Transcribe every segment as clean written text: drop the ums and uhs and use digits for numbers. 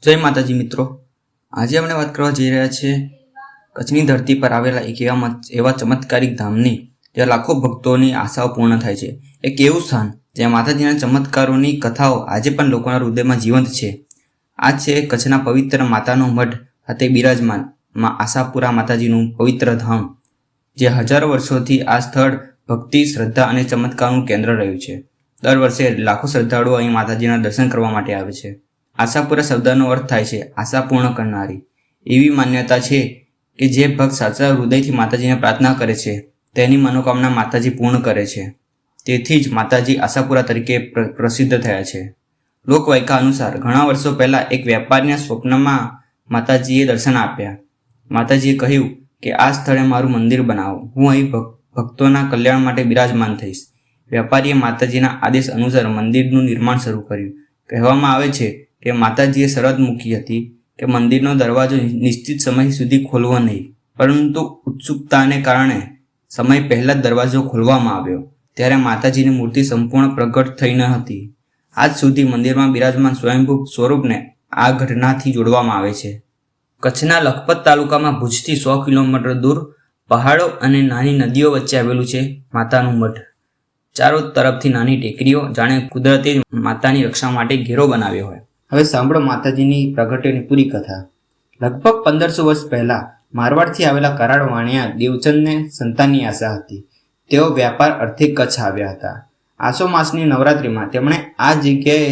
જય માતાજી મિત્રો, આજે આપણે વાત કરવા જઈ રહ્યા છીએ કચ્છની ધરતી પર આવેલા એક એવા ચમત્કારિક ધામની જ્યાં લાખો ભક્તોની આશાઓ પૂર્ણ થાય છે. એક એવું સ્થાન જ્યાં માતાજીના ચમત્કારોની કથાઓ આજે પણ લોકોના હૃદયમાં જીવંત છે. આ છે કચ્છના પવિત્ર માતાનો મઢ ખાતે બિરાજમાન આશાપુરા માતાજીનું પવિત્ર ધામ, જે હજારો વર્ષોથી આ સ્થળ ભક્તિ, શ્રદ્ધા અને ચમત્કારનું કેન્દ્ર રહ્યું છે. દર વર્ષે લાખો શ્રદ્ધાળુઓ અહીં માતાજીના દર્શન કરવા માટે આવે છે. આશાપુરા શબ્દનો અર્થ થાય છે આશા પૂર્ણ કરનારી. એવી માન્યતા છે કે જે ભક્ત સાચા હૃદયથી માતાજીને પ્રાર્થના કરે છે તેની મનોકામના માતાજી પૂર્ણ કરે છે. તેથી જ માતાજી આશાપુરા તરીકે પ્રસિદ્ધ થયા છે. લોકવાયકા અનુસાર ઘણા વર્ષો પહેલા એક વેપારીના સ્વપ્નમાં માતાજીએ દર્શન આપ્યા. માતાજીએ કહ્યું કે આ સ્થળે મારું મંદિર બનાવો, હું અહીં ભક્તોના કલ્યાણ માટે બિરાજમાન થઈશ. વેપારીએ માતાજીના આદેશ અનુસાર મંદિરનું નિર્માણ શરૂ કર્યું. કહેવામાં આવે છે કે માતાજીએ શરત મૂકી હતી કે મંદિરનો દરવાજો નિશ્ચિત સમય સુધી ખોલવો નહીં, પરંતુ ઉત્સુકતાને કારણે સમય પહેલાં જ દરવાજો ખોલવામાં આવ્યો. ત્યારે માતાજીની મૂર્તિ સંપૂર્ણ પ્રગટ થઈ ન હતી. આજ સુધી મંદિરમાં બિરાજમાન સ્વયંભૂ સ્વરૂપને આ ઘટનાથી જોડવામાં આવે છે. કચ્છના લખપત તાલુકામાં ભુજથી 100 કિલોમીટર દૂર પહાડો અને નાની નદીઓ વચ્ચે આવેલું છે માતાનું મઢ. ચારો તરફથી નાની ટેકરીઓ, જાણે કુદરતે માતાની રક્ષા માટે ઘેરો બનાવ્યો હોય. હવે સાંભળો માતાજીની પ્રગટ્યની પૂરી કથા. લગભગ 1500 વર્ષ પહેલા મારવાડથી આવેલા કરાડ વાણિયા દેવચંદને સંતાનની આશા હતી. તેઓ વ્યાપાર અર્થે કચ્છ આવ્યા હતા. આસો માસની નવરાત્રિમાં તેમણે આ જગ્યાએ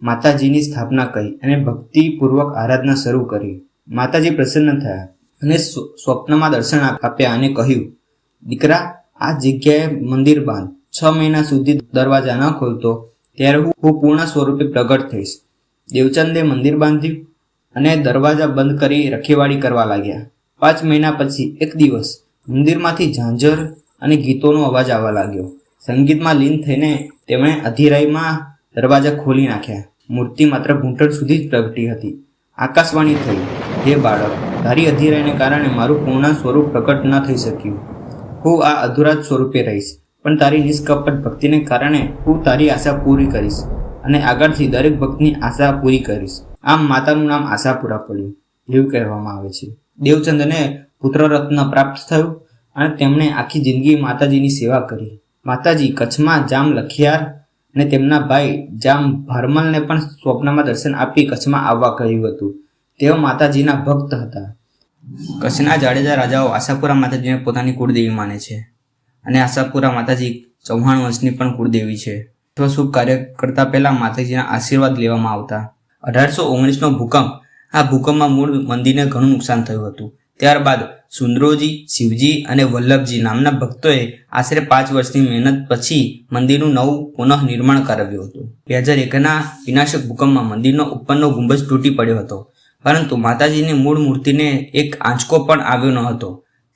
માતાજીની સ્થાપના કરી અને ભક્તિપૂર્વક આરાધના શરૂ કરી. માતાજી પ્રસન્ન થયા અને સ્વપ્નમાં દર્શન આપ્યા અને કહ્યું, દીકરા, આ જગ્યાએ મંદિર બાંધ. 6 મહિના સુધી દરવાજા ન ખોલતો ત્યારે હું પૂર્ણ સ્વરૂપે પ્રગટ થઈશ. દેવચંદે મંદિર બાંધ્યું અને દરવાજા બંધ કરી રખેવાળી કરવા લાગ્યા. 5 મહિના પછી એક દિવસ મંદિરમાંથી ઝાંઝર અને ગીતોનો અવાજ આવવા લાગ્યો. સંગીતમાં લીન થઈને તેમણે અધીરાઈમાં દરવાજા ખોલી નાખ્યા. મૂર્તિ માત્ર ઘૂંટણ સુધી જ પ્રગટી હતી. આકાશવાણી થઈ, હે બાળક, તારી અધીરાઈને કારણે મારું પૂર્ણ સ્વરૂપ પ્રગટ ન થઈ શક્યું. હું આ અધૂરા સ્વરૂપે રહીશ, પણ તારી નિષ્કપટ ભક્તિને કારણે હું તારી આશા પૂરી કરીશ અને આગળથી દરેક ભક્તની આશા પૂરી કરીશ. આમ માતાનું નામ આશાપુરા પડ્યું એવું કહેવામાં આવે છે. દેવચંદને પુત્રરત્ન પ્રાપ્ત થયું અને તેમણે આખી જિંદગી માતાજીની સેવા કરી. માતાજી કચ્છમાં જામ લખિયાર અને તેમના ભાઈ જામ ભારમલને પણ સ્વપ્નમાં દર્શન આપી કચ્છમાં આવવા કહ્યું હતું. તેઓ માતાજીના ભક્ત હતા. કચ્છના જાડેજા રાજાઓ આશાપુરા માતાજીને પોતાની કુળદેવી માને છે અને આશાપુરા માતાજી ચૌહાણ વંશની પણ કુળદેવી છે. અથવા શુભ કાર્ય કરતા પહેલા માતાજીના આશીર્વાદ લેવામાં આવતા. 1819નો ભૂકંપ. આ ભૂકંપમાં મૂળ મંદિરને ઘણું નુકસાન થયું હતું. ત્યારબાદ સુંદરોજી, શિવજી અને વલ્લભજી નામના ભક્તોએ આશરે 5 વર્ષની મહેનત પછી મંદિરનું નવું પુનઃ નિર્માણ કરાવ્યું હતું. 2001ના વિનાશક ભૂકંપમાં મંદિરનો ઉપરનો ગુંબજ તૂટી પડ્યો હતો, પરંતુ માતાજીની મૂળ મૂર્તિને એક આંચકો પણ આવ્યો ન હતો.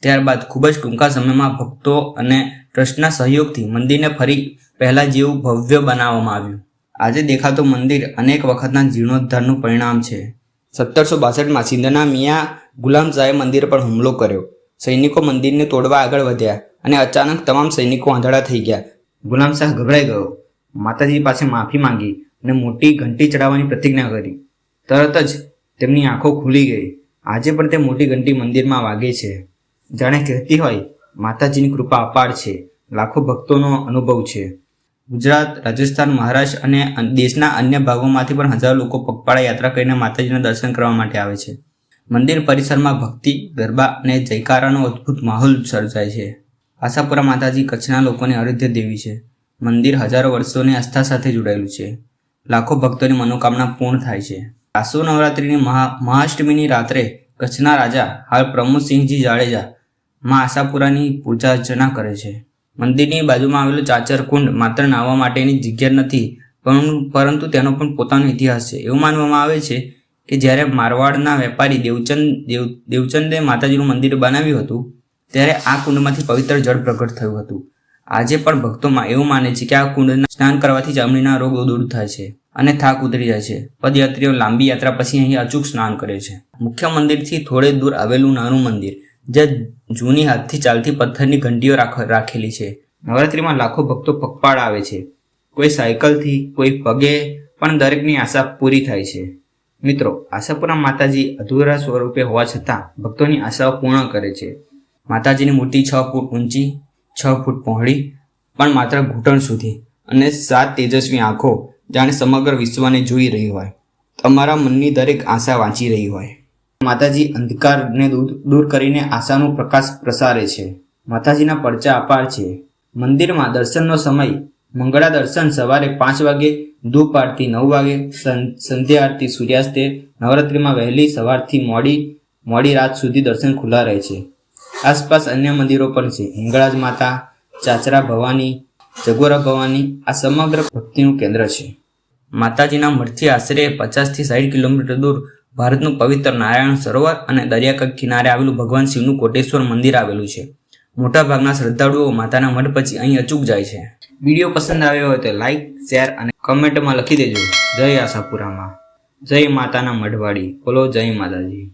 ત્યારબાદ ખૂબ જ ટૂંકા સમયમાં ભક્તો અને ટ્રસ્ટના સહયોગથી મંદિરને ફરી પહેલા જેવું ભવ્ય બનાવવામાં આવ્યું. આજે દેખાતું મંદિર અનેક વખતના જીર્ણોદ્ધારનું પરિણામ છે. 1762માં સિંધના મિયા ગુલામ શાહે મંદિર પર હુમલો કર્યો. સૈનિકો મંદિરને તોડવા આગળ વધ્યા અને અચાનક તમામ સૈનિકો આંધળા થઈ ગયા. ગુલામ શાહ ગભરાઈ ગયો, માતાજી પાસે માફી માંગી અને મોટી ઘંટી ચડાવવાની પ્રતિજ્ઞા કરી. તરત જ તેમની આંખો ખુલી ગઈ. આજે પણ તે મોટી ઘંટી મંદિરમાં વાગે છે, જાણે કહેતી હોય, માતાજીની કૃપા અપાર છે, લાખો ભક્તોનો અનુભવ છે. ગુજરાત, રાજસ્થાન, મહારાષ્ટ્ર અને દેશના અન્ય ભાગોમાંથી પણ હજારો લોકો પગપાળા યાત્રા કરીને માતાજીના દર્શન કરવા માટે આવે છે. મંદિર પરિસરમાં ભક્તિ, ગરબા અને જયકારાનો અદ્ભુત માહોલ સર્જાય છે. આશાપુરા માતાજી કચ્છના લોકોની આરાધ્ય દેવી છે. મંદિર હજારો વર્ષોની આસ્થા સાથે જોડાયેલું છે. લાખો ભક્તોની મનોકામના પૂર્ણ થાય છે. આસો નવરાત્રિની મહાષ્ટમીની રાત્રે કચ્છના રાજા હાલ પ્રમોદસિંહજી જાડેજા માં આશાપુરાની પૂજા અર્ચના કરે છે. મંદિરની બાજુમાં આવેલો ચાચર કુંડ માત્ર નાહવા માટેની જગ્યા નથી, પરંતુ તેનો પણ પોતાનો ઇતિહાસ છે. એવું માનવામાં આવે છે કે જ્યારે મારવાડના વેપારી દેવચંદે માતાજીનું મંદિર બનાવ્યું હતું ત્યારે આ કુંડમાંથી પવિત્ર જળ પ્રગટ થયું હતું. આજે પણ ભક્તોમાં એવું માને છે કે આ કુંડના સ્નાન કરવાથી ચામડીના રોગો દૂર થાય છે અને થાક ઉતરી જાય છે. પદયાત્રીઓ લાંબી યાત્રા પછી અહીં અચૂક સ્નાન કરે છે. મુખ્ય મંદિરથી થોડે દૂર આવેલું નાનું મંદિર, જ્યાં જૂની હાથથી ચાલતી પથ્થરની ઘંટીઓ રાખેલી છે. નવરાત્રિમાં લાખો ભક્તો પગપાળા આવે છે. કોઈ સાયકલથી, કોઈ પગે, પણ દરેકની આશા પૂરી થાય છે. મિત્રો, આશાપુરા માતાજી અધૂરા સ્વરૂપે હોવા છતાં ભક્તોની આશાઓ પૂર્ણ કરે છે. માતાજીની મૂર્તિ 6 ફૂટ ઊંચી, 6 ફૂટ પહોળી, પણ માત્ર ઘૂંટણ સુધી, અને 7 તેજસ્વી આંખો જાણે સમગ્ર વિશ્વને જોઈ રહી હોય, તમારા મનની દરેક આશા વાંચી રહી હોય. માતાજી અંધકારને દૂર કરીને આશાનો પ્રકાશ પ્રસારે છે. માતાજીના પરચા અપાર છે. મંદિરમાં દર્શનનો સમય: મંગળા દર્શન સવારે 5 વાગે, ધૂપ આરતી 9 વાગે, સંધ્યા આરતી સૂર્યાસ્તે. નવરાત્રિમાં વહેલી સવારથી મોડી રાત સુધી દર્શન ખુલ્લા રહે છે. આસપાસ અન્ય મંદિરો પણ છે. હિંગળાજ માતા, ચાચરા ભવાની, જગોરા ભવાની આ સમગ્ર ભક્તિનું કેન્દ્ર છે. માતાજીના મઠથી આશરે 50 થી 60 કિલોમીટર દૂર ભારતનું પવિત્ર નારાયણ સરોવર અને દરિયા કિનારે આવેલું ભગવાન શિવનું કોટેશ્વર મંદિર આવેલું છે. મોટાભાગના શ્રદ્ધાળુઓ માતાના મઠ પછી અહીં અચૂક જાય છે. વિડીયો પસંદ આવ્યો હોય તો લાઈક, શેર અને કમેન્ટમાં લખી દેજો. જય આશાપુરામાં, જય માતાના મઢવાડી, બોલો જય માતાજી.